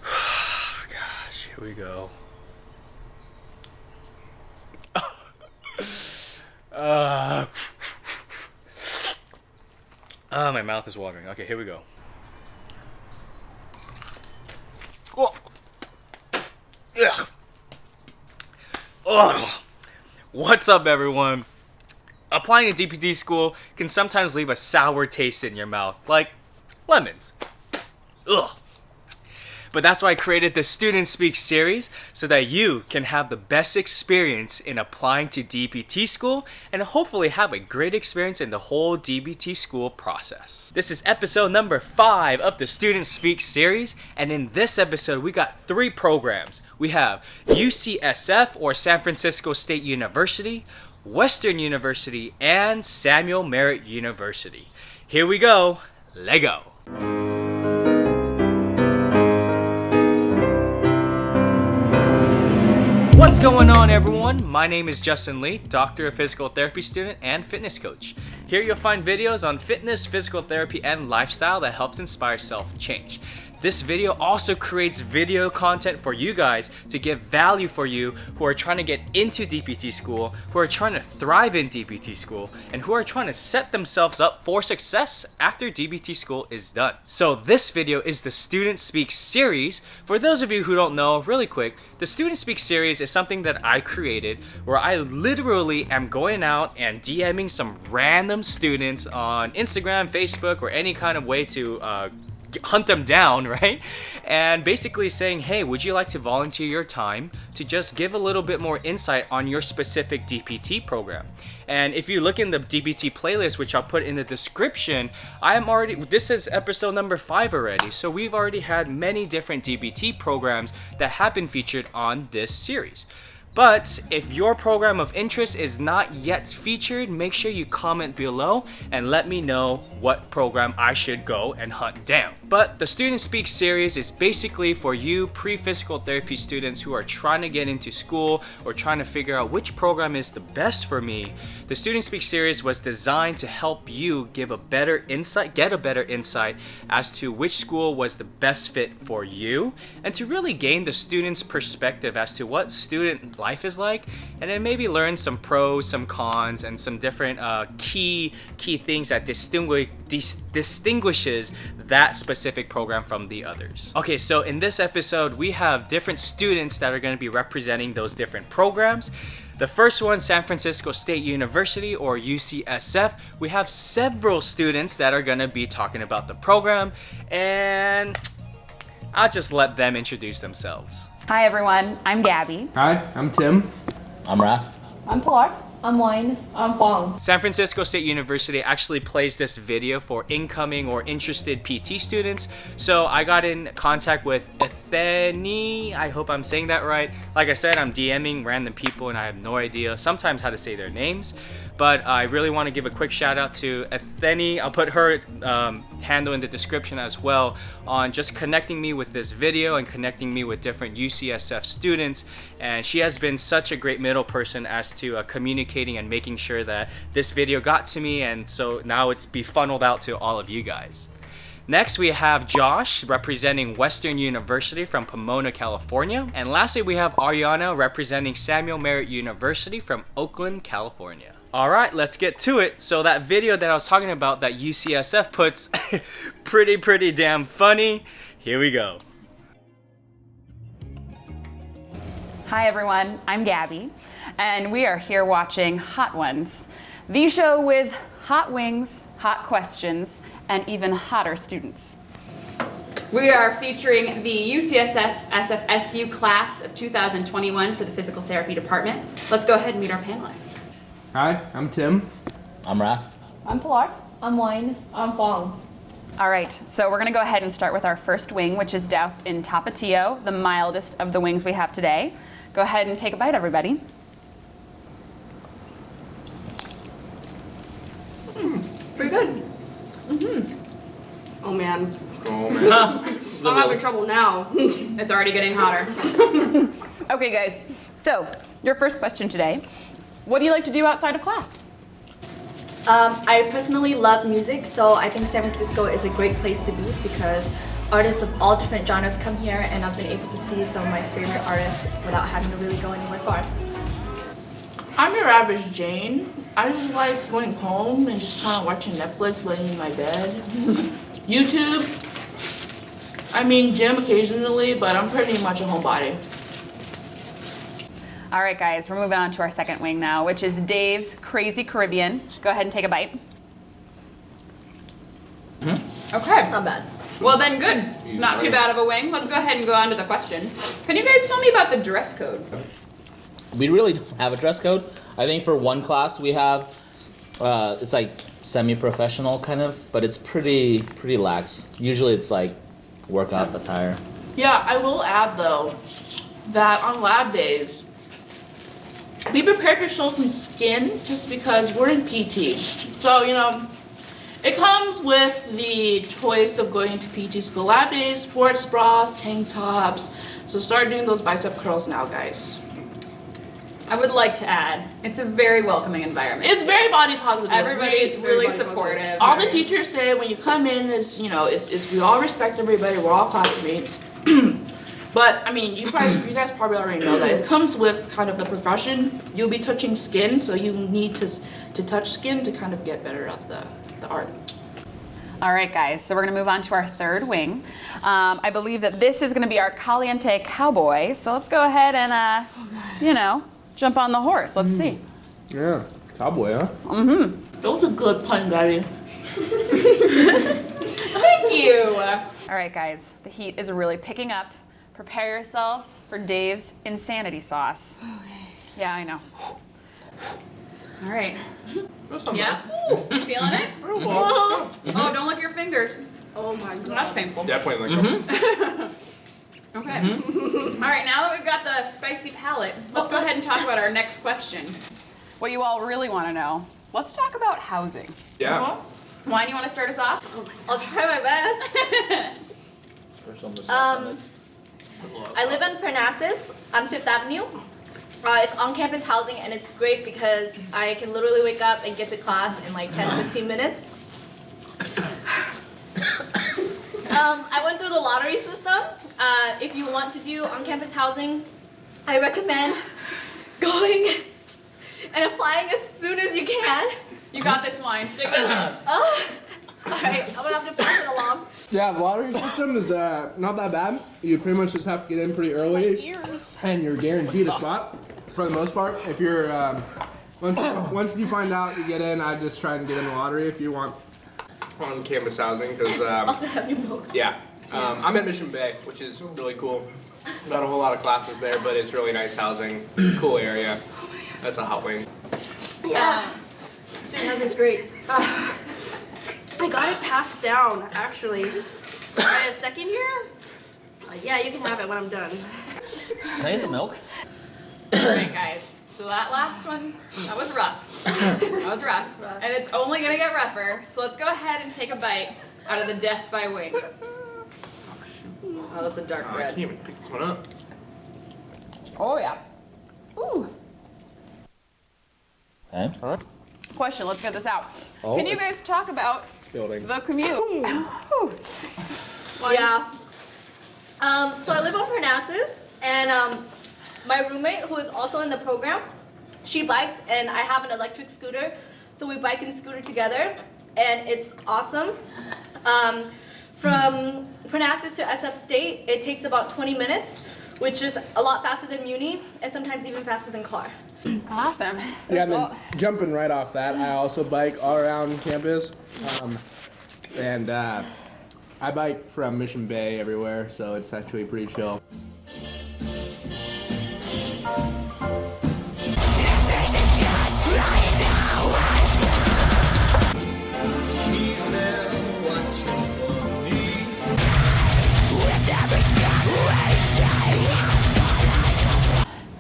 Gosh, here we go. My mouth is watering. Okay, here we go. Oh. Ugh. Oh. What's up, everyone? Applying to DPT school can sometimes leave a sour taste in your mouth, like lemons. Ugh. But that's why I created the Student Speak series, so that you can have the best experience in applying to DPT school and hopefully have a great experience in the whole DPT school process. This is episode number 5 of the Student Speak series, and in this episode we got 3 programs. We have UCSF or San Francisco State University, Western University, and Samuel Merritt University. Here we go. Lego. What's going on, everyone? My name is Justin Lee, Doctor of Physical Therapy student and fitness coach. Here you'll find videos on fitness, physical therapy, and lifestyle that helps inspire self-change. This video also creates video content for you guys to give value for you who are trying to get into DPT school, who are trying to thrive in DPT school, and who are trying to set themselves up for success after DPT school is done. So this video is the Student Speak series. For those of you who don't know, really quick, the Student Speak series is something that I created where I literally am going out and DMing some random students on Instagram, Facebook, or any kind of way to hunt them down, right? And basically saying, hey, would you like to volunteer your time to just give a little bit more insight on your specific DPT program? And if you look in the DPT playlist, which I'll put in the description, this is episode number 5 already. So we've already had many different DPT programs that have been featured on this series. But if your program of interest is not yet featured, make sure you comment below and let me know what program I should go and hunt down. But the Student Speak series is basically for you pre-physical therapy students who are trying to get into school or trying to figure out which program is the best for me. The Student Speak series was designed to help you get a better insight as to which school was the best fit for you, and to really gain the student's perspective as to what student life is like, and then maybe learn some pros, some cons, and some different key things that distinguishes that specific program from the others. Okay, so in this episode we have different students that are going to be representing those different programs. The first one, San Francisco State University or UCSF, we have several students that are going to be talking about the program, and I'll just let them introduce themselves. Hi everyone, I'm Gabby. Hi, I'm Tim. I'm Raph. I'm Pilar. I'm Wayne. I'm Fong. San Francisco State University actually plays this video for incoming or interested PT students. So I got in contact with Etheni. I hope I'm saying that right. Like I said, I'm DMing random people and I have no idea sometimes how to say their names. But I really want to give a quick shout out to Etheni. I'll put her handle in the description as well on just connecting me with this video and connecting me with different UCSF students. And she has been such a great middle person as to communicating and making sure that this video got to me, and so now it's be funneled out to all of you guys. Next, we have Josh representing Western University from Pomona, California. And lastly, we have Ariana representing Samuel Merritt University from Oakland, California. All right, let's get to it. So that video that I was talking about that UCSF puts, pretty damn funny. Here we go. Hi everyone, I'm Gabby, and we are here watching Hot Ones, the show with hot wings, hot questions, and even hotter students. We are featuring the UCSF SFSU class of 2021 for the physical therapy department. Let's go ahead and meet our panelists. Hi, I'm Tim. I'm Raph. I'm Pilar. I'm Wayne. I'm Fong. All right, so we're gonna go ahead and start with our first wing, which is doused in Tapatio, the mildest of the wings we have today. Go ahead and take a bite, everybody. Pretty good. Oh man. I'm having trouble now. It's already getting hotter. Okay guys, so your first question today, what do you like to do outside of class? I personally love music, so I think San Francisco is a great place to be because artists of all different genres come here, and I've been able to see some of my favorite artists without having to really go anywhere far. I'm your average Jane. I just like going home and just kind of watching Netflix, laying in my bed. YouTube. I mean, gym occasionally, but I'm pretty much a homebody. All right, guys, we're moving on to our second wing now, which is Dave's Crazy Caribbean. Go ahead and take a bite. Okay. Not bad. Well then, good. Not too bad of a wing. Let's go ahead and go on to the question. Can you guys tell me about the dress code? We really don't have a dress code. I think for one class we have, it's like semi-professional kind of, but it's pretty lax. Usually it's like workout attire. Yeah, I will add though, that on lab days, be prepared to show some skin just because we're in PT. So, you know, it comes with the choice of going to PT school lab days, sports bras, tank tops. So start doing those bicep curls now, guys. I would like to add, it's a very welcoming environment. It's very body positive. Everybody's really body supportive. positive. All the teachers say when you come in is, you know, is we all respect everybody, we're all classmates. But I mean, you guys probably already know that it comes with kind of the profession. You'll be touching skin, so you need to touch skin to kind of get better at the art. All right, guys, so we're gonna move on to our third wing. I believe that this is gonna be our Caliente Cowboy. So let's go ahead and, you know, jump on the horse. Let's see. Yeah, cowboy, huh? That was a good pun, Gabby. Thank you. All right, guys, the heat is really picking up. Prepare yourselves for Dave's insanity sauce. Yeah, I know. All right. Yeah? Feeling it? Oh, don't lick your fingers. Oh my god. That's painful. Definitely like Okay. All right, now that we've got the spicy palate, let's go ahead and talk about our next question. What you all really want to know. Let's talk about housing. Yeah. Wine, you want to start us off? I'll try my best. I live in Parnassus on 5th Avenue. It's on-campus housing, and it's great because I can literally wake up and get to class in like 10-15 minutes. I went through the lottery system. If you want to do on-campus housing, I recommend going and applying as soon as you can. You got this, Wine. Stick with me. All right, I'm gonna have to pass it along. Yeah, the lottery system is not that bad. You pretty much just have to get in pretty early, and you're guaranteed a spot for the most part. If you're once you find out you get in, I just try and get in the lottery if you want on-campus housing because I'll have you milk. yeah, I'm at Mission Bay, which is really cool. Not a whole lot of classes there, but it's really nice housing, cool area. That's a hot wing. Yeah. Student housing's great. I got it passed down, actually. My second year? Yeah, you can have it when I'm done. Can I get some milk? All right, guys. So that last one, that was rough. That was rough. And it's only going to get rougher. So let's go ahead and take a bite out of the Death by Wings. Oh, that's a dark I can't red. even pick this one up. Oh, yeah. Ooh. Okay. Huh? Question, let's get this out. Oh, Can you it's guys talk about building. the commute? Yeah. So I live on Parnassus, and my roommate, who is also in the program, she bikes, and I have an electric scooter, so we bike and scooter together, and it's awesome. From Parnassus to SF State, it takes about 20 minutes, which is a lot faster than Muni, and sometimes even faster than car. Awesome. Yeah, and then jumping right off that, I also bike all around campus, and I bike from Mission Bay everywhere, so it's actually pretty chill.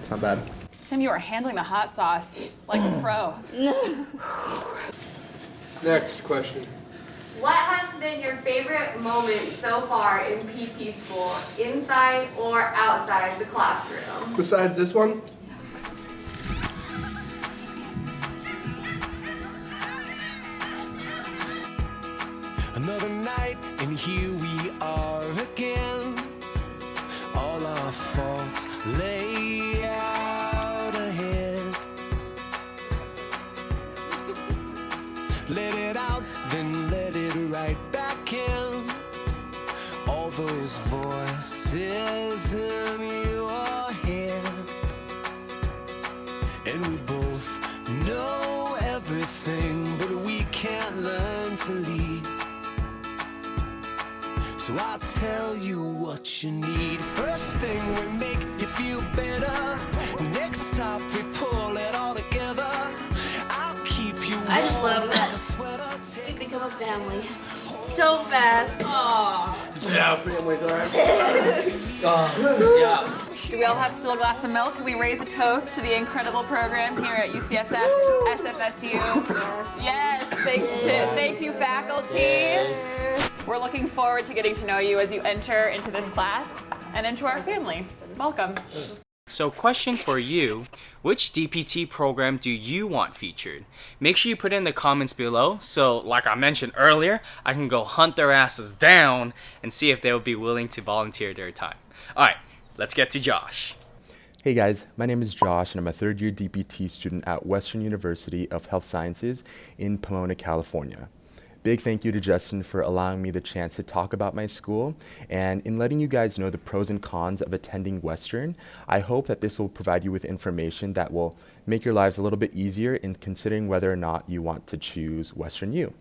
Not bad. Tim, you are handling the hot sauce like a pro. Next question. What has been your favorite moment so far in PT school, inside or outside the classroom? Besides this one? Another night, and here we are again. All our faults lay out ahead. Let it out, then let it right back in. All those voices in your head. And we both know everything, but we can't learn to leave. So I'll tell you what you need. First thing, we make you feel better. Next stop, we pull it all together. I'll keep you I just warm love like that. a sweater. We've become a family so fast. Yeah, family's alright. Yeah. Do we all have still a glass of milk? Can we raise a toast to the incredible program here at UCSF SFSU? Yes, thank you, faculty. Yes. We're looking forward to getting to know you as you enter into this class and into our family. Welcome. So question for you, which DPT program do you want featured? Make sure you put it in the comments below so, like I mentioned earlier, I can go hunt their asses down and see if they would be willing to volunteer their time. Alright, let's get to Josh. Hey guys, my name is Josh and I'm a third-year DPT student at Western University of Health Sciences in Pomona, California. Big thank you to Justin for allowing me the chance to talk about my school and in letting you guys know the pros and cons of attending Western. I hope that this will provide you with information that will make your lives a little bit easier in considering whether or not you want to choose Western U.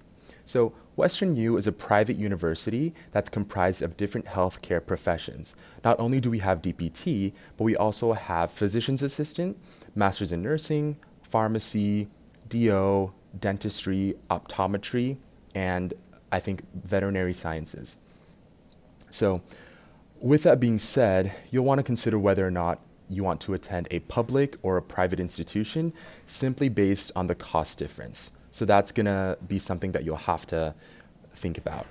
So Western U is a private university that's comprised of different healthcare professions. Not only do we have DPT, but we also have physician's assistant, master's in nursing, pharmacy, DO, dentistry, optometry, and I think veterinary sciences. So with that being said, you'll want to consider whether or not you want to attend a public or a private institution simply based on the cost difference. So that's going to be something that you'll have to think about.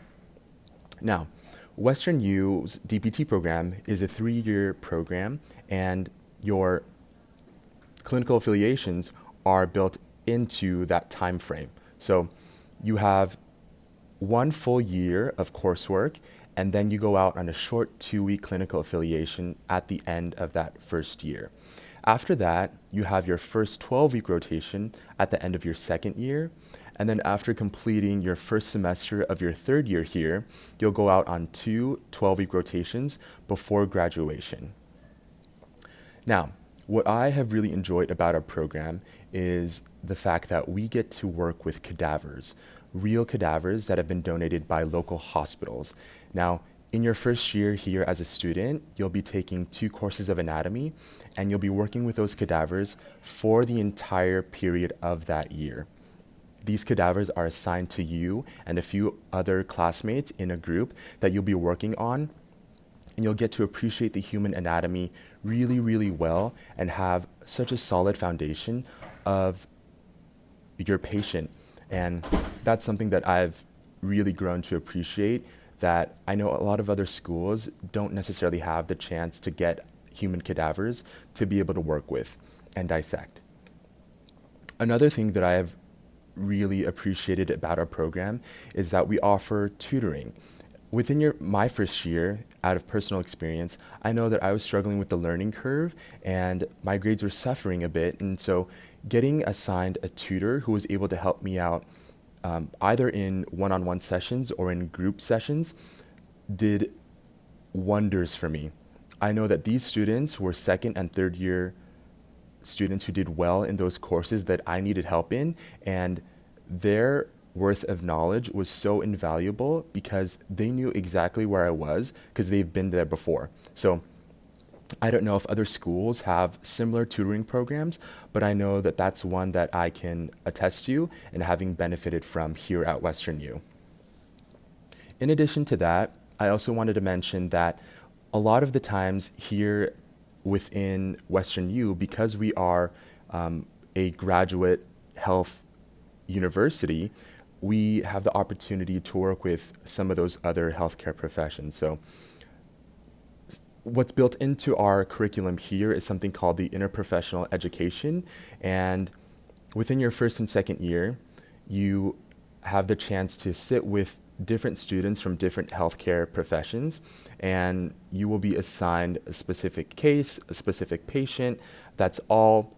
Now, Western U's DPT program is a 3-year program, and your clinical affiliations are built into that time frame. So you have 1 full year of coursework, and then you go out on a short 2-week clinical affiliation at the end of that first year. After that, you have your first 12-week rotation at the end of your second year, and then after completing your first semester of your third year here, you'll go out on 2 12-week rotations before graduation. Now, what I have really enjoyed about our program is the fact that we get to work with cadavers, real cadavers that have been donated by local hospitals. Now, in your first year here as a student, you'll be taking 2 courses of anatomy, and you'll be working with those cadavers for the entire period of that year. These cadavers are assigned to you and a few other classmates in a group that you'll be working on, and you'll get to appreciate the human anatomy really, really well and have such a solid foundation of your patient. And that's something that I've really grown to appreciate, that I know a lot of other schools don't necessarily have the chance to get human cadavers to be able to work with and dissect. Another thing that I have really appreciated about our program is that we offer tutoring. Within my first year, out of personal experience, I know that I was struggling with the learning curve and my grades were suffering a bit, and so getting assigned a tutor who was able to help me out either in one-on-one sessions or in group sessions did wonders for me. I know that these students were second and third year students who did well in those courses that I needed help in, and their worth of knowledge was so invaluable because they knew exactly where I was because they've been there before. So I don't know if other schools have similar tutoring programs, but I know that that's one that I can attest to and having benefited from here at Western U. In addition to that, I also wanted to mention that a lot of the times here within Western U, because we are a graduate health university, we have the opportunity to work with some of those other healthcare professions. So what's built into our curriculum here is something called the interprofessional education. And within your first and second year, you have the chance to sit with different students from different healthcare professions, and you will be assigned a specific case, a specific patient. That's all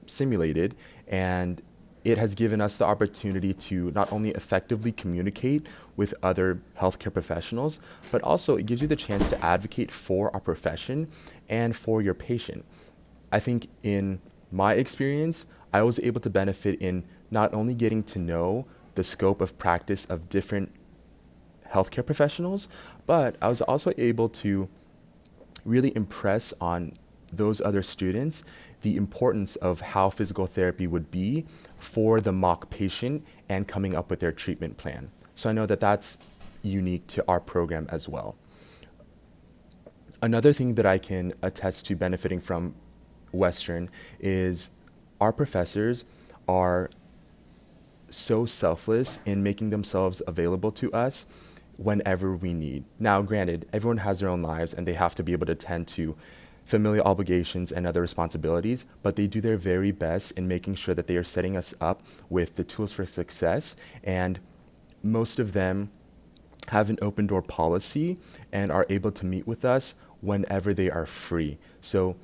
simulated, and it has given us the opportunity to not only effectively communicate with other healthcare professionals, but also it gives you the chance to advocate for our profession and for your patient. I think in my experience, I was able to benefit in not only getting to know the scope of practice of different healthcare professionals, but I was also able to really impress on those other students the importance of how physical therapy would be for the mock patient and coming up with their treatment plan. So I know that that's unique to our program as well. Another thing that I can attest to benefiting from Western is our professors are so selfless in making themselves available to us whenever we need. Now, granted, everyone has their own lives and they have to be able to tend to familial obligations and other responsibilities, but they do their very best in making sure that they are setting us up with the tools for success. And most of them have an open door policy and are able to meet with us whenever they are free. So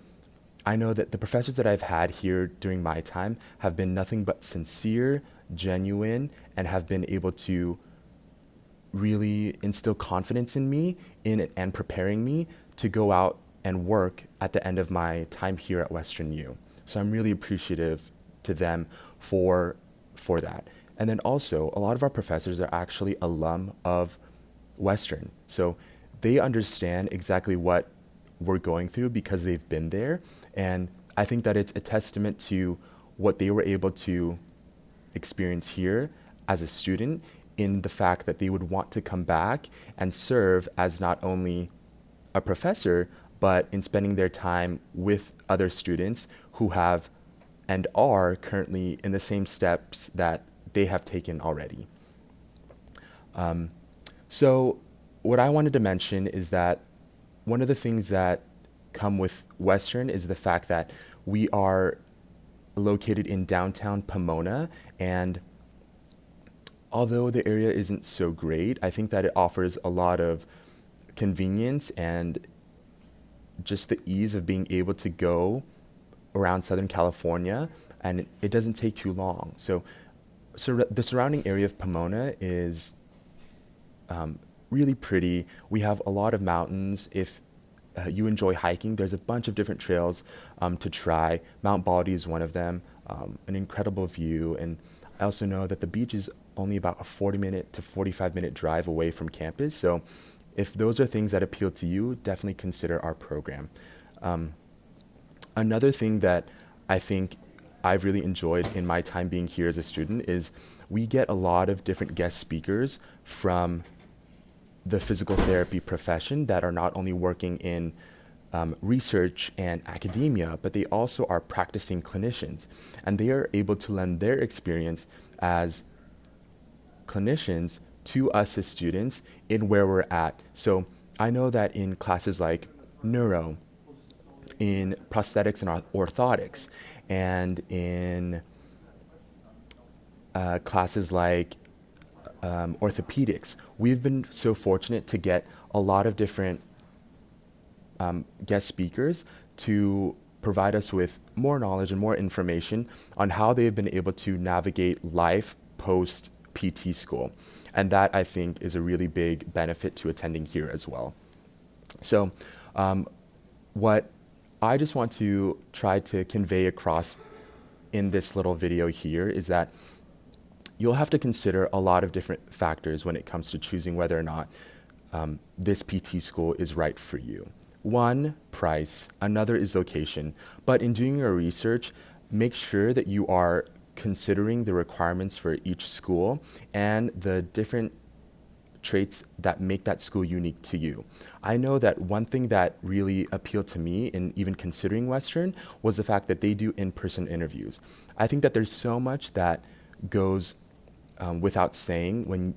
I know that the professors that I've had here during my time have been nothing but sincere, genuine, and have been able to really instill confidence in me and preparing me to go out and work at the end of my time here at Western U. So I'm really appreciative to them for that. And then also, a lot of our professors are actually alum of Western. So they understand exactly what we're going through because they've been there. And I think that it's a testament to what they were able to experience here as a student, in the fact that they would want to come back and serve as not only a professor, but in spending their time with other students who have and are currently in the same steps that they have taken already. So what I wanted to mention is that one of the things that come with Western is the fact that we are located in downtown Pomona, and although the area isn't so great, I think that it offers a lot of convenience and just the ease of being able to go around Southern California, and it doesn't take too long. So the surrounding area of Pomona is really pretty. We have a lot of mountains. If you enjoy hiking, there's a bunch of different trails to try. Mount Baldy is one of them, an incredible view. And I also know that the beach is only about a 40-minute to 45-minute drive away from campus. So if those are things that appeal to you, definitely consider our program. Another thing that I think I've really enjoyed in my time being here as a student is we get a lot of different guest speakers from the physical therapy profession that are not only working in research and academia, but they also are practicing clinicians. And they are able to lend their experience as clinicians to us as students in where we're at. So I know that in classes like neuro, in prosthetics and orthotics, and in classes like orthopedics, we've been so fortunate to get a lot of different guest speakers to provide us with more knowledge and more information on how they've been able to navigate life post PT school. And that, I think, is a really big benefit to attending here as well. So what I just want to try to convey across in this little video here is that you'll have to consider a lot of different factors when it comes to choosing whether or not this PT school is right for you. One, price. Another is location. But in doing your research, make sure that you are considering the requirements for each school and the different traits that make that school unique to you. I know that one thing that really appealed to me in even considering Western was the fact that they do in-person interviews. I think that there's so much that goes without saying when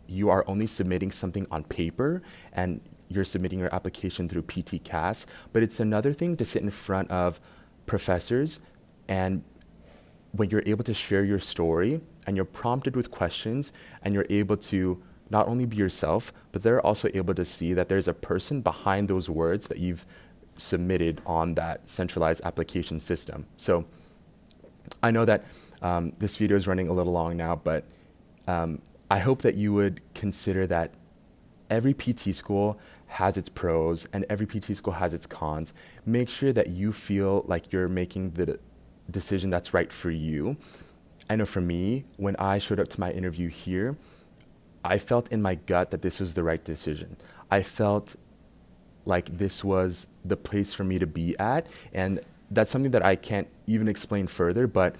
you are only submitting something on paper and you're submitting your application through PT-CAS, but it's another thing to sit in front of professors and when you're able to share your story and you're prompted with questions and you're able to not only be yourself, but they're also able to see that there's a person behind those words that you've submitted on that centralized application system. So I know that this video is running a little long now, but I hope that you would consider that every PT school has its pros and every PT school has its cons. Make sure that you feel like you're making the decision that's right for you. I know for me, when I showed up to my interview here, I felt in my gut that this was the right decision. I felt like this was the place for me to be at, and that's something that I can't even explain further, but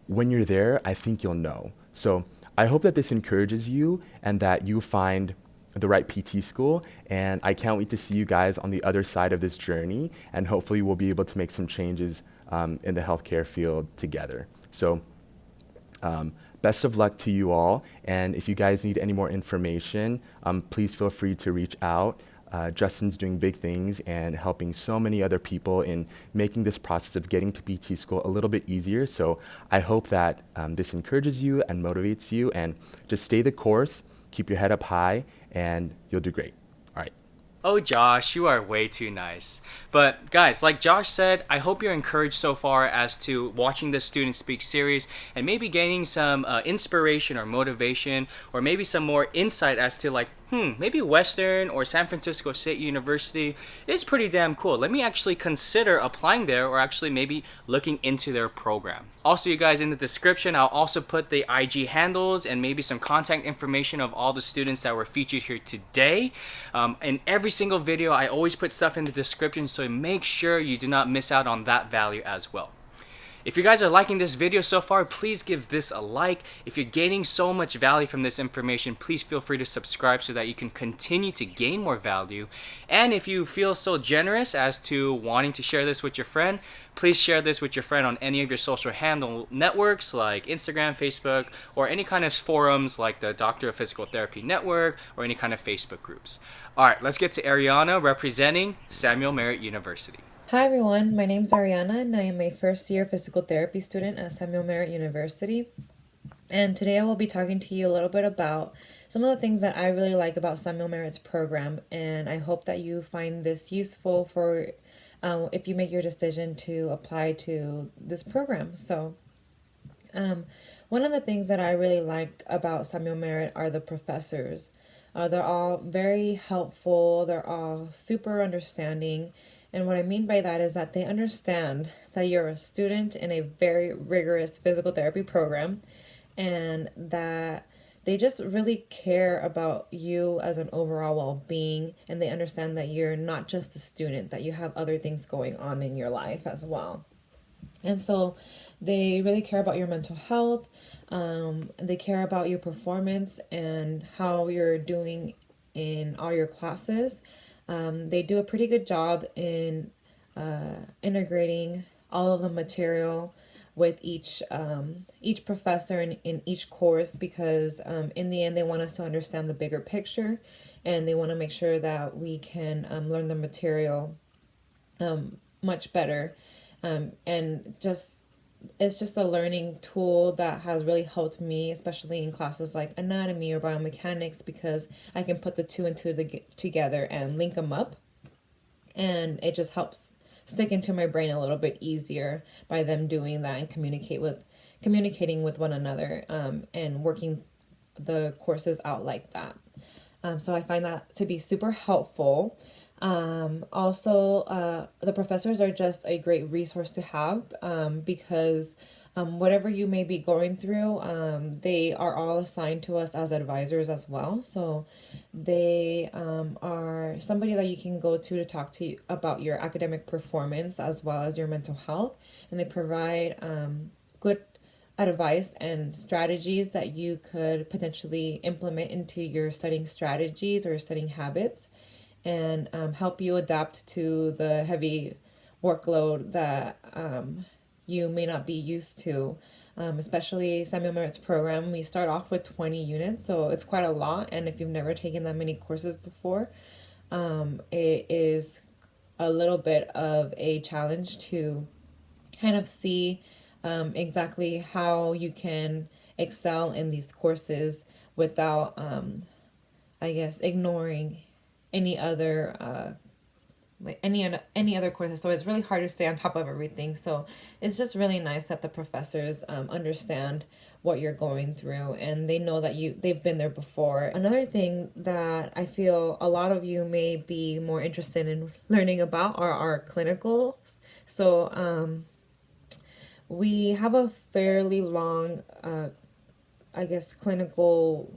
when you're there, I think you'll know. So I hope that this encourages you and that you find the right PT school, and I can't wait to see you guys on the other side of this journey, and hopefully we'll be able to make some changes in the healthcare field together. So best of luck to you all, and if you guys need any more information, please feel free to reach out. Justin's doing big things and helping so many other people in making this process of getting to PT school a little bit easier. So I hope that this encourages you and motivates you, and just stay the course, keep your head up high, and you'll do great. All right. Oh, Josh, you are way too nice. But guys, like Josh said, I hope you're encouraged so far as to watching this Student Speak series and maybe gaining some inspiration or motivation, or maybe some more insight as to like, maybe Western or San Francisco State University is pretty damn cool. Let me actually consider applying there, or actually maybe looking into their program. Also, you guys, in the description, I'll also put the IG handles and maybe some contact information of all the students that were featured here today. In every single video, I always put stuff in the description, so make sure you do not miss out on that value as well. If you guys are liking this video so far, please give this a like. If you're gaining so much value from this information, please feel free to subscribe so that you can continue to gain more value. And if you feel so generous as to wanting to share this with your friend, please share this with your friend on any of your social handle networks like Instagram, Facebook, or any kind of forums like the Doctor of Physical Therapy Network, or any kind of Facebook groups. All right, let's get to Ariana representing Samuel Merritt University. Hi everyone, my name is Ariana and I am a first year physical therapy student at Samuel Merritt University. And today I will be talking to you a little bit about some of the things that I really like about Samuel Merritt's program, and I hope that you find this useful for if you make your decision to apply to this program. So one of the things that I really like about Samuel Merritt are the professors. They're all very helpful, they're all super understanding. And what I mean by that is that they understand that you're a student in a very rigorous physical therapy program, and that they just really care about you as an overall well-being, and they understand that you're not just a student, that you have other things going on in your life as well. And so they really care about your mental health, they care about your performance and how you're doing in all your classes. They do a pretty good job in integrating all of the material with each professor in each course, because in the end they want us to understand the bigger picture, and they want to make sure that we can learn the material much better, and it's just a learning tool that has really helped me, especially in classes like anatomy or biomechanics, because I can put the two and two together and link them up, and it just helps stick into my brain a little bit easier by them doing that, and communicating with one another, and working the courses out like that. So I find that to be super helpful. Also, the professors are just a great resource to have, because whatever you may be going through, they are all assigned to us as advisors as well. So they are somebody that you can go to talk to about your academic performance as well as your mental health, and they provide good advice and strategies that you could potentially implement into your studying strategies or studying habits, and help you adapt to the heavy workload that you may not be used to. Especially Samuel Merritt's program, we start off with 20 units, so it's quite a lot, and if you've never taken that many courses before, it is a little bit of a challenge to kind of see exactly how you can excel in these courses without, I guess, ignoring any other any other courses. So it's really hard to stay on top of everything. So it's just really nice that the professors understand what you're going through, and they know that they've been there before. Another thing that I feel a lot of you may be more interested in learning about are our clinicals. So we have a fairly long I guess clinical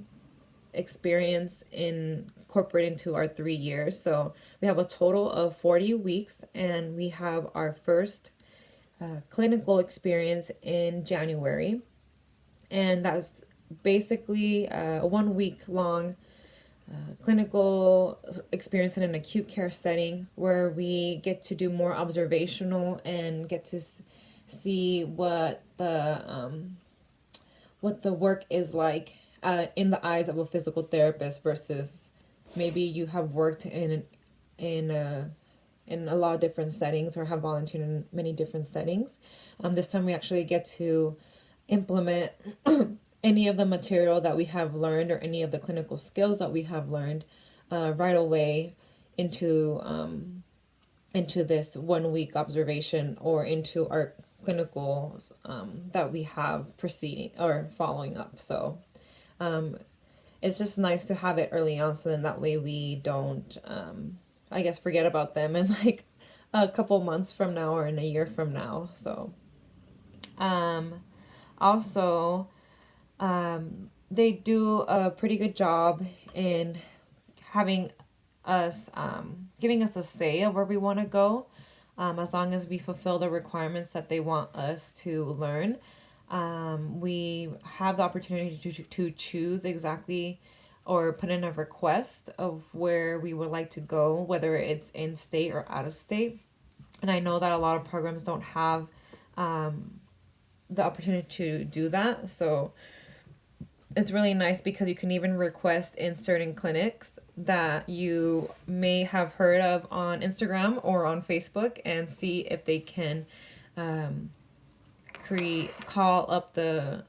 experience incorporated into our 3 years. So we have a total of 40 weeks, and we have our first clinical experience in January. And that's basically a 1 week long clinical experience in an acute care setting where we get to do more observational and get to see what the work is like in the eyes of a physical therapist versus maybe you have worked in a lot of different settings or have volunteered in many different settings. This time we actually get to implement any of the material that we have learned or any of the clinical skills that we have learned right away into this 1 week observation or into our clinicals that we have proceeding or following up. So it's just nice to have it early on, so then that way we don't I guess forget about them in like a couple months from now or in a year from now. So also they do a pretty good job in having us giving us a say of where we want to go, as long as we fulfill the requirements that they want us to learn. We have the opportunity to choose exactly or put in a request of where we would like to go, whether it's in state or out of state. And I know that a lot of programs don't have the opportunity to do that. So it's really nice because you can even request in certain clinics that you may have heard of on Instagram or on Facebook and see if they can call up the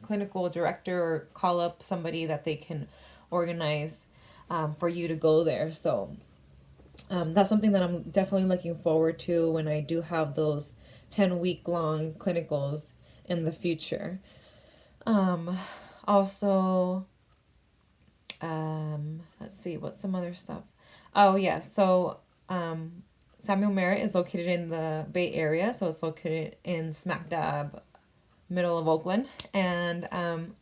clinical director or call up somebody that they can organize for you to go there. So that's something that I'm definitely looking forward to when I do have those 10-week-long clinicals in the future. Also, let's see, what's some other stuff? Oh, yeah, so Samuel Merritt is located in the Bay Area, so it's located in smack dab middle of Oakland, and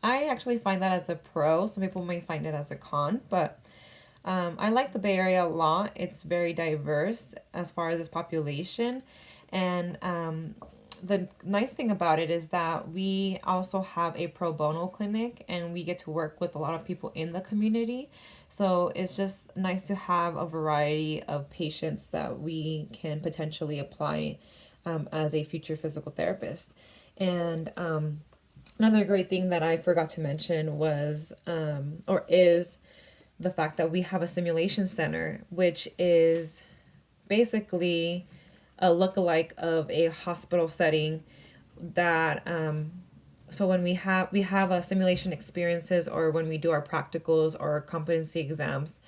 I actually find that as a pro. Some people may find it as a con, but I like the Bay Area a lot. It's very diverse as far as its population, and the nice thing about it is that we also have a pro bono clinic, and we get to work with a lot of people in the community. So it's just nice to have a variety of patients that we can potentially apply as a future physical therapist. And another great thing that I forgot to mention was is the fact that we have a simulation center, which is basically a lookalike of a hospital setting that so when we have a simulation experiences, or when we do our practicals or competency exams,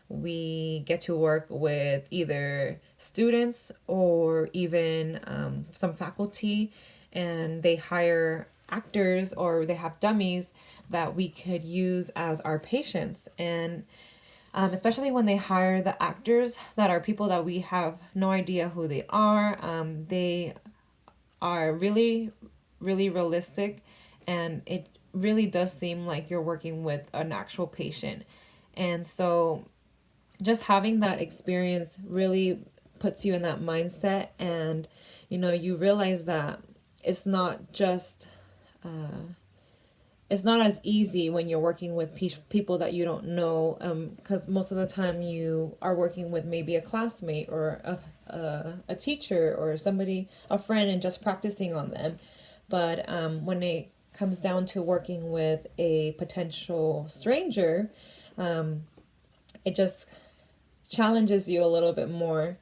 we get to work with either students or even some faculty, and they hire actors or they have dummies that we could use as our patients. And especially when they hire the actors that are people that we have no idea who they are. They are really, really realistic, and it really does seem like you're working with an actual patient. And so just having that experience really puts you in that mindset, and you realize that it's not just it's not as easy when you're working with people that you don't know, because most of the time you are working with maybe a classmate or a teacher or somebody, a friend, and just practicing on them. But when it comes down to working with a potential stranger, it just challenges you a little bit more.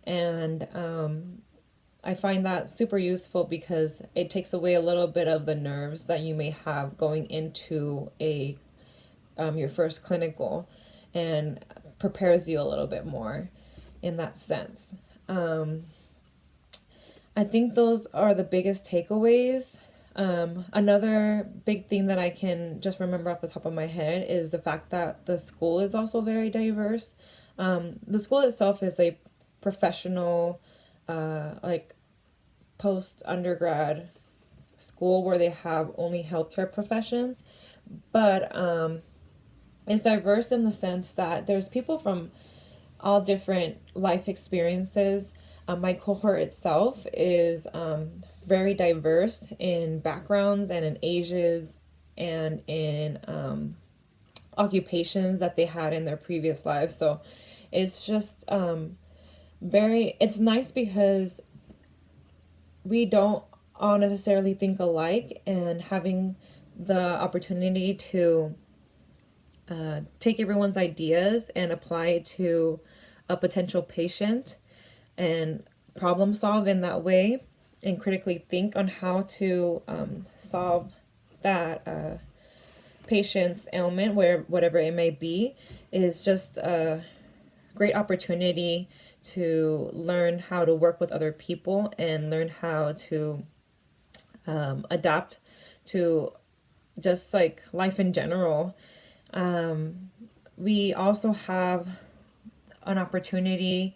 And I find that super useful because it takes away a little bit of the nerves that you may have going into a your first clinical, and prepares you a little bit more in that sense. I think those are the biggest takeaways. Another big thing that I can just remember off the top of my head is the fact that the school is also very diverse. The school itself is a professional, like post-undergrad school where they have only healthcare professions, but it's diverse in the sense that there's people from all different life experiences. My cohort itself is very diverse in backgrounds and in ages and in occupations that they had in their previous lives. So it's just it's nice because we don't all necessarily think alike, and having the opportunity to take everyone's ideas and apply it to a potential patient and problem solve in that way, and critically think on how to solve that patient's ailment, whatever it may be, is just a great opportunity to learn how to work with other people and learn how to adapt to just like life in general. We also have an opportunity,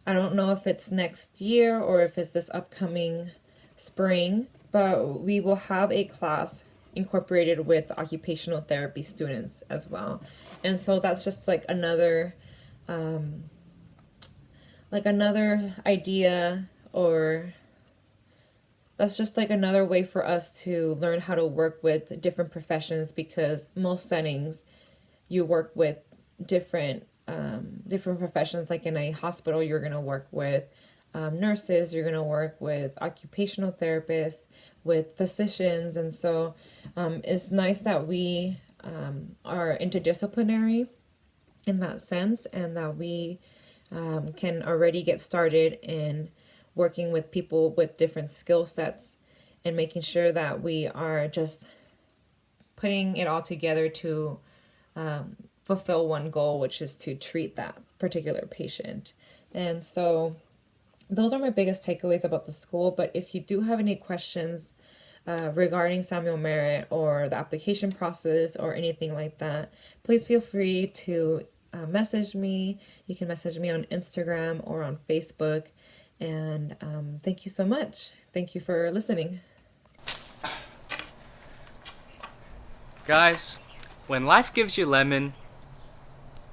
I don't know if it's next year or if it's this upcoming spring, but we will have a class incorporated with occupational therapy students as well. And so that's just like another idea, or that's just like another way for us to learn how to work with different professions, because most settings you work with different professions. Like in a hospital, you're going to work with nurses, you're going to work with occupational therapists, with physicians. And so it's nice that we are interdisciplinary in that sense, and that we can already get started in working with people with different skill sets and making sure that we are just putting it all together to fulfill one goal, which is to treat that particular patient. And so those are my biggest takeaways about the school. But if you do have any questions regarding Samuel Merritt or the application process or anything like that, please feel free to message me. You can message me on Instagram or on Facebook. And thank you so much. Thank you for listening. Guys, when life gives you lemon,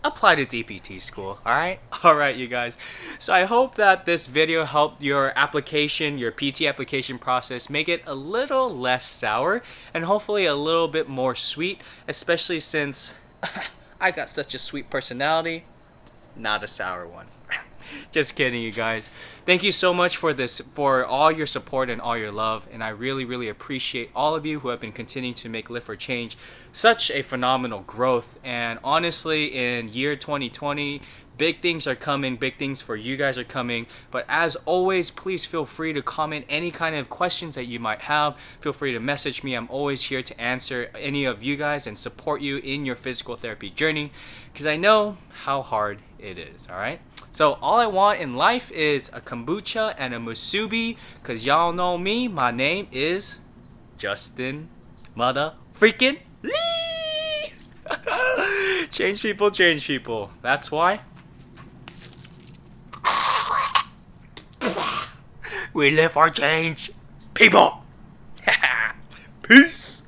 apply to DPT school, alright? Alright, you guys. So I hope that this video helped your application, your PT application process, make it a little less sour and hopefully a little bit more sweet, especially since I got such a sweet personality, not a sour one. Just kidding, you guys. Thank you so much for all your support and all your love, and I really appreciate all of you who have been continuing to make Lift for Change such a phenomenal growth. And honestly, in year 2020, big things are coming, big things for you guys are coming. But as always, please feel free to comment any kind of questions that you might have. Feel free to message me. I'm always here to answer any of you guys and support you in your physical therapy journey, because I know how hard it is. All right, so all I want in life is a kombucha and a musubi, because y'all know me. My name is Justin Mother Freaking Lee. Change people. That's why we live for change, people. Peace.